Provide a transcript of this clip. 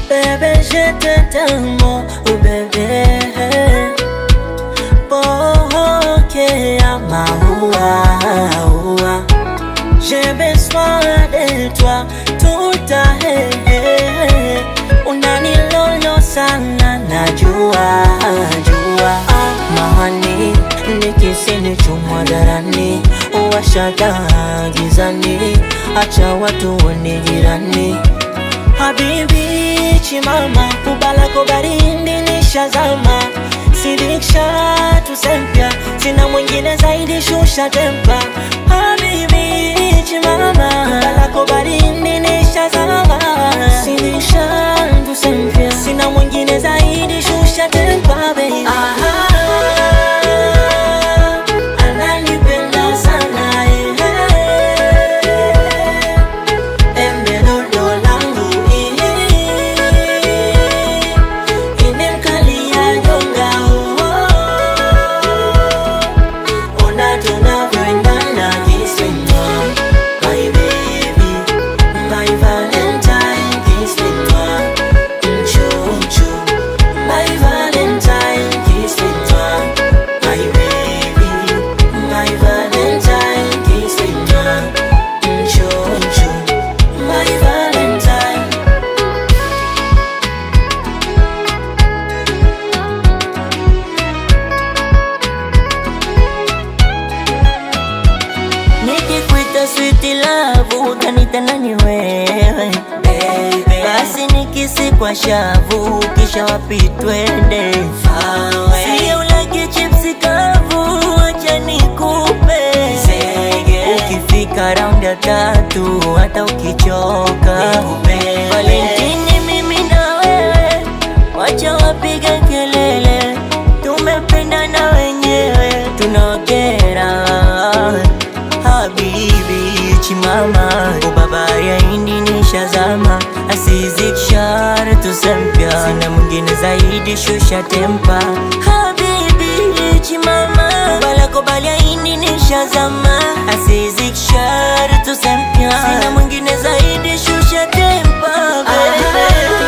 Bébé, je te tellement, oh bébé. Pokea maua, j'ai besoin de toi tout à l'heure. Unanilolo sana najua, mahani nikisini chumwa darani, washada gizani, acha watu wone jirani. Habibi chimama, kubalako barindi nishazama, sidiksha tusempia, sina mwingine zaidi shusha tempa. Habibi chimama, kubalako barindi nishazama, sidiksha tusempia, sina mwingine zaidi shusha tempa baby. Sweet love, utanita nani wewe baby? Basi nikisi kwa shavu, kisha wapi twende? Siya ulage chipsi kavu, acha nikupe ukifika round ya 3, hata ukichoka Valentini mimi na wewe, wacha wapiga kelele, tumependa na wenyewe tunakera. Habibi chimama, ubabari ya indi nishazama, asizikshar tusempia, sina mwingine zaidi shusha tempa. Habibi chimama, kubalako bali ya indi nishazama, asizikshar tusempia, sina mwingine zaidi shusha tempa baby.